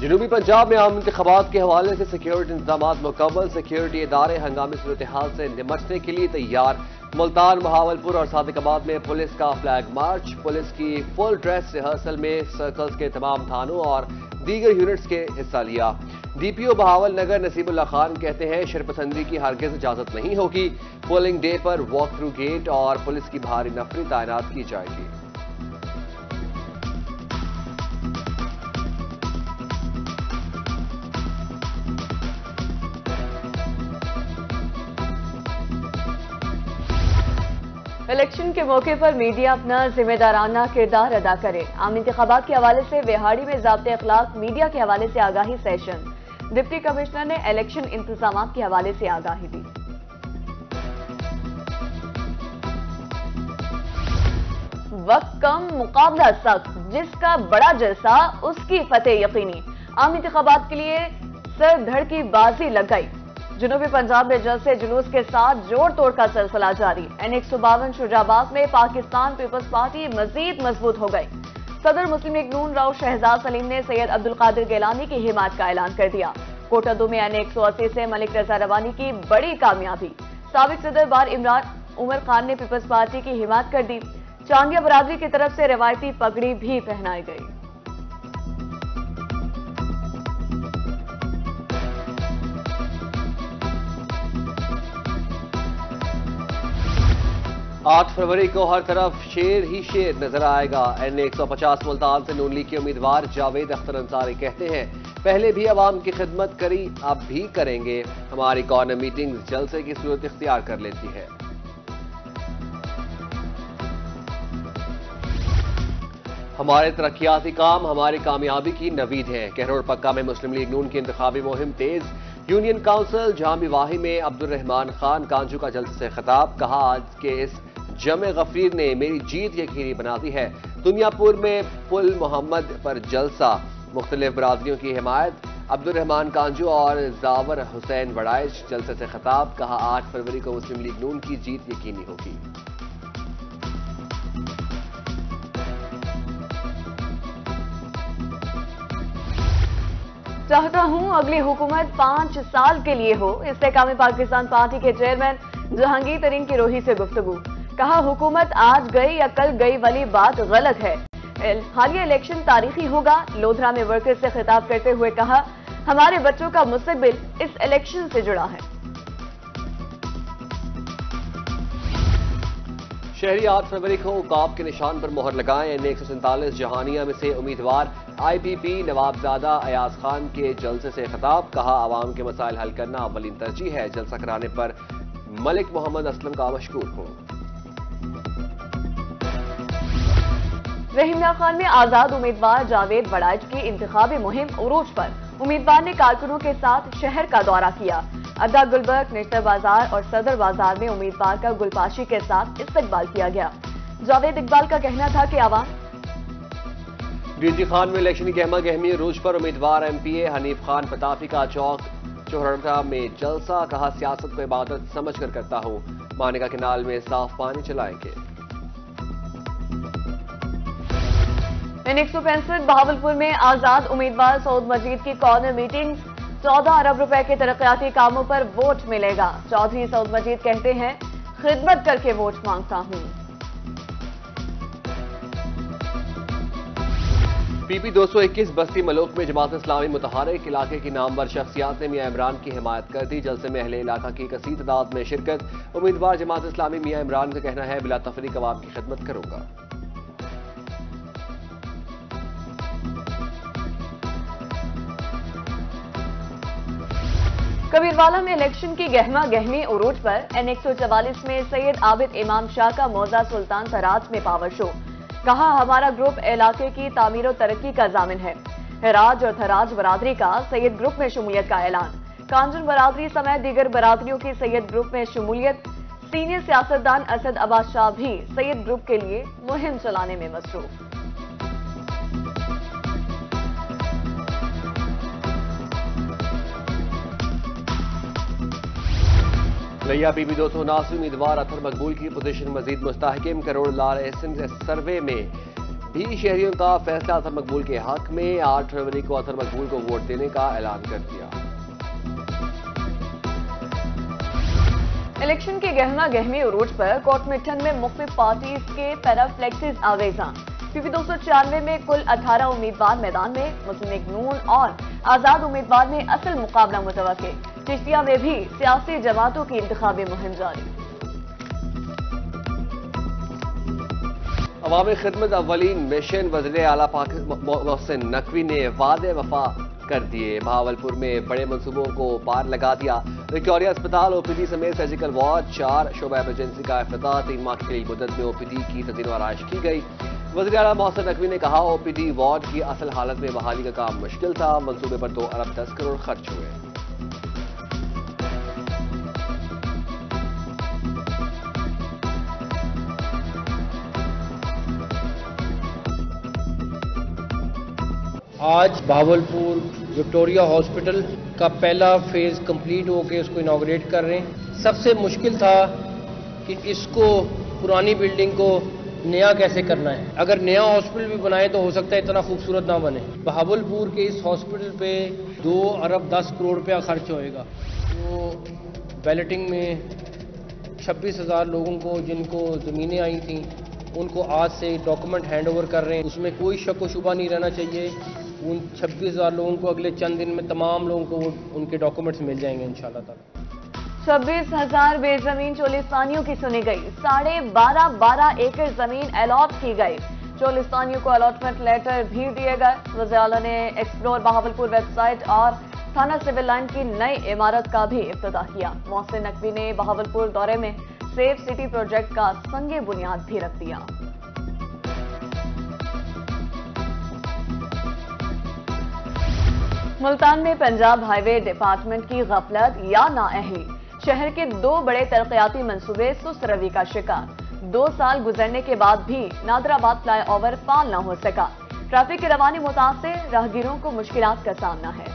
جنوبی پنجاب میں عام انتخابات کے حوالے سے سیکیورٹی انتظامات مکمل، سیکیورٹی ادارے ہنگامی صورتحال سے نمٹنے کے لیے تیار۔ ملتان، بہاولپور اور صادق آباد میں پولیس کا فلیگ مارچ، پولیس کی فل ڈریس ریہرسل میں سرکلز کے تمام تھانوں اور دیگر یونٹس کے حصہ لیا۔ ڈی پی او بہاول نگر نصیب اللہ خان کہتے ہیں شرپسندی کی ہرگز اجازت نہیں ہوگی، پولنگ ڈے پر واک تھرو گیٹ اور پولیس کی بھاری نفری تعینات کی جائے گی۔ الیکشن کے موقع پر میڈیا اپنا ذمہ دارانہ کردار ادا کرے۔ عام انتخابات کے حوالے سے ویہاڑی میں ضابط اخلاق میڈیا کے حوالے سے آگاہی سیشن، ڈپٹی کمشنر نے الیکشن انتظامات کے حوالے سے آگاہی دی۔ وقت کم، مقابلہ سخت، جس کا بڑا جلسہ اس کی فتح یقینی۔ عام انتخابات کے لیے سر دھڑ کی بازی لگ گئی۔ جنوبی پنجاب میں جلسے جلوس کے ساتھ جوڑ توڑ کا سلسلہ جاری۔ N152 شجاباد میں پاکستان پیپلز پارٹی مزید مضبوط ہو گئی۔ صدر مسلم لیگ نون راؤ شہزاد سلیم نے سید عبدالقادر گیلانی کی حمایت کا اعلان کر دیا۔ کوٹہ 2 میں N180 سے ملک رضا روانی کی بڑی کامیابی۔ سابق صدر بار عمران عمر خان نے پیپلز پارٹی کی حمایت کر دی۔ چاندیا برادری کی طرف سے روایتی پگڑی بھی پہنائی گئی۔ 8 فروری کو ہر طرف شیر ہی شیر نظر آئے گا۔ N150 ملتان سے نون لیگ کے امیدوار جاوید اختر انصاری کہتے ہیں پہلے بھی عوام کی خدمت کری، اب بھی کریں گے۔ ہماری کارنر میٹنگ جلسے کی صورت اختیار کر لیتی ہے۔ ہمارے ترقیاتی کام ہماری کامیابی کی نوید ہیں۔ کہروڑ پکا میں مسلم لیگ نون کی انتخابی مہم تیز۔ یونین کونسل جامع واہی میں عبد الرحمان خان کانجو کا جلسے سے خطاب، کہا آج کے اس جمع غفیر نے میری جیت یقینی بنا دی ہے۔ دنیا پور میں پل محمد پر جلسہ، مختلف برادریوں کی حمایت، عبد الرحمان کانجو اور زاور حسین وڑائچ جلسے سے خطاب، کہا 8 فروری کو مسلم لیگ نون کی جیت یقینی ہوگی۔ چاہتا ہوں اگلی حکومت 5 سال کے لیے ہو، استحکام پاکستان پارٹی کے چیئرمین جہانگیر ترین کی روحی سے گفتگو، کہا حکومت آج گئی یا کل گئی والی بات غلط ہے، حالیہ الیکشن تاریخی ہوگا۔ لودھرا میں ورکرز سے خطاب کرتے ہوئے کہا ہمارے بچوں کا مستقبل اس الیکشن سے جڑا ہے۔ شہری 8 فروری کو عقاب کے نشان پر مہر لگائیں۔ N147 جہانیہ میں سے امیدوار IPP نوابزادہ ایاز خان کے جلسے سے خطاب، کہا عوام کے مسائل حل کرنا اولین ترجیح ہے، جلسہ کرانے پر ملک محمد اسلم کا مشکور ہوں۔ رحیم اللہ خان میں آزاد امیدوار جاوید وڑائچ کی انتخابی مہم عروج پر، امیدوار نے کارکنوں کے ساتھ شہر کا دورہ کیا۔ ادا گلبرگ، نشتر بازار اور صدر بازار میں امیدوار کا گلپاشی کے ساتھ استقبال کیا گیا۔ جاوید اقبال کا کہنا تھا کہ عوام DG خان میں الیکشن گہما گہمی عروج پر، امیدوار MPA حنیف خان پتافی کا چوک چوہرٹا میں جلسہ، کہا سیاست کو عبادت سمجھ کر کرتا ہوں، مانیکا کینال میں صاف پانی چلائیں گے۔ N165 بہاولپور میں آزاد امیدوار سعود مجید کی کارنر میٹنگ، 14 ارب روپے کے ترقیاتی کاموں پر ووٹ ملے گا۔ چودھری سعود مجید کہتے ہیں خدمت کر کے ووٹ مانگتا ہوں۔ PP 221 بستی ملوک میں جماعت اسلامی متحرک علاقے کی نامور شخصیات نے میاں عمران کی حمایت کر دی۔ جلسے میں اہل علاقہ کی کثیر تعداد میں شرکت، امیدوار جماعت اسلامی میاں عمران کا کہنا ہے بلا تفریق عوام کی خدمت کروں گا۔ کبیروالا میں الیکشن کی گہما گہمی عروج پر، N144 میں سید عابد امام شاہ کا موضع سلطان تراج میں پاور شو، کہا ہمارا گروپ علاقے کی تعمیر و ترقی کا ضامن ہے۔ ہراج اور تھراج برادری کا سید گروپ میں شمولیت کا اعلان، کانجن برادری سمیت دیگر برادریوں کی سید گروپ میں شمولیت۔ سینئر سیاستدان اسد عباس شاہ بھی سید گروپ کے لیے مہم چلانے میں مصروف۔ لیا PP 279 امیدوار اطہر مقبول کی پوزیشن مزید مستحکم، کروڑ لال ایسن سروے میں بھی شہریوں کا فیصلہ اطہر مقبول کے حق میں، 8 فروری کو اطہر مقبول کو ووٹ دینے کا اعلان کر دیا۔ الیکشن کے گہما گہمی عروج پر کوٹ مٹھن میں مختلف پارٹیز کے پیرا فلیکسز آویزاں۔ پی پی 294 میں کل 18 امیدوار میدان میں، مسلم لیگ نون اور آزاد امیدوار میں اصل مقابلہ متوقع۔ چشتیہ میں بھی سیاسی جماعتوں کی انتخابی مہم جاری۔ عوامی خدمت اولین مشن وزیر اعلیٰ محسن نقوی نے وعدے وفا کر دیے، بہاولپور میں بڑے منصوبوں کو پار لگا دیا۔ وکٹوریہ اسپتال او پی ڈی سمیت سرجیکل وارڈ، 4 شعبہ ایمرجنسی کا افتتاح، 3 ماہ کی قلیل مدت میں او پی ڈی کی تزئین و آرائش کی گئی۔ وزیر اعلیٰ محسن نقوی نے کہا، او پی ڈی وارڈ کی اصل حالت میں بحالی کا کام مشکل تھا، منصوبے پر 2 ارب 10 کروڑ خرچ ہوئے۔ آج بہاولپور وکٹوریہ ہاسپٹل کا پہلا فیز کمپلیٹ ہو کے اس کو انوگریٹ کر رہے ہیں۔ سب سے مشکل تھا کہ اس کو پرانی بلڈنگ کو نیا کیسے کرنا ہے۔ اگر نیا ہاسپٹل بھی بنائے تو ہو سکتا ہے اتنا خوبصورت نہ بنے۔ بہاولپور کے اس ہاسپٹل پہ 2 ارب 10 کروڑ روپیہ خرچ ہوئے گا۔ وہ بیلٹنگ میں 26,000 لوگوں کو جن کو زمینیں آئی تھیں ان کو آج سے ڈاکومنٹ ہینڈ اوور کر رہے ہیں۔ اس میں کوئی شک و شبہ نہیں رہنا چاہیے، ان 26,000 لوگوں کو اگلے چند دن میں تمام لوگوں کو ان کے ڈاکومنٹس مل جائیں گے انشاءاللہ تعالی۔ 26,000 بے زمین چولستانیوں کی سنی گئی، 12.5 ایکڑ زمین الاٹ کی گئی، چولستانیوں کو الاٹمنٹ لیٹر بھی دیے گئے۔ وزیر اعلیٰ نے ایکسپلور بہاولپور ویب سائٹ اور تھانہ سول لائن کی نئی عمارت کا بھی افتتاح کیا۔ محسن نقوی نے بہاولپور دورے میں سیف سٹی پروجیکٹ کا سنگ بنیاد بھی رکھ دیا۔ ملتان میں پنجاب ہائی وے ڈپارٹمنٹ کی غفلت یا نااہلی، شہر کے 2 بڑے ترقیاتی منصوبے سست روی کا شکار۔ 2 سال گزرنے کے بعد بھی نادرآباد فلائی اوور فعال نہ ہو سکا، ٹریفک کی روانی متاثر، راہگیروں کو مشکلات کا سامنا ہے۔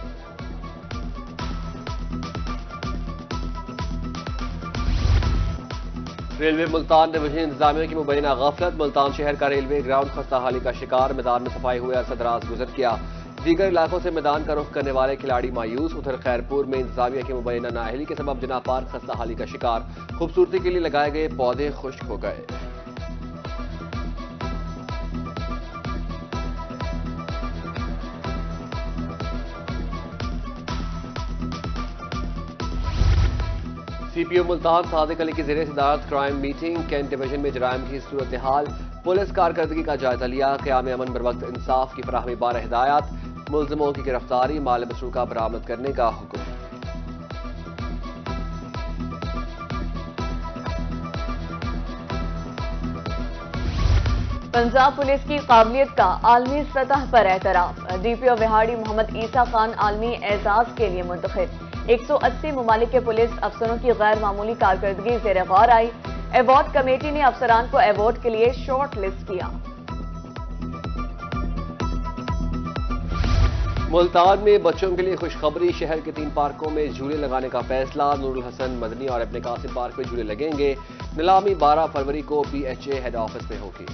ریلوے ملتان ڈویژن انتظامیہ کی مبینہ غفلت، ملتان شہر کا ریلوے گراؤنڈ خستہ حالی کا شکار، میدان میں صفائی ہوئے عرصہ دراز گزر گیا، دیگر علاقوں سے میدان کا رخ کرنے والے کھلاڑی مایوس۔ ادھر خیرپور میں انتظامیہ کی مبینہ نااہلی کے سبب جناح پارک خستہ حالی کا شکار، خوبصورتی کے لیے لگائے گئے پودے خشک ہو گئے۔ سی پی او ملتان صادق علی کی زیر صدارت کرائم میٹنگ، کینٹ ڈویژن میں جرائم کی صورتحال، پولیس کارکردگی کا جائزہ لیا، قیام امن بروقت انصاف کی فراہمی بار ہدایات، ملزموں کی گرفتاری، مال مسروقہ برآمد کرنے کا حکم۔ پنجاب پولیس کی قابلیت کا عالمی سطح پر اعتراف، ڈی پی او وہاڑی محمد عیسیٰ خان عالمی اعزاز کے لیے منتخب۔ 180 ممالک کے پولیس افسروں کی غیر معمولی کارکردگی زیر غور آئی، ایوارڈ کمیٹی نے افسران کو ایوارڈ کے لیے شارٹ لسٹ کیا۔ ملتان میں بچوں کے لیے خوشخبری، شہر کے 3 پارکوں میں جھولے لگانے کا فیصلہ، نور الحسن مدنی اور ابن قاسم پارک میں جھولے لگیں گے، نیلامی 12 فروری کو P H A head office میں ہوگی۔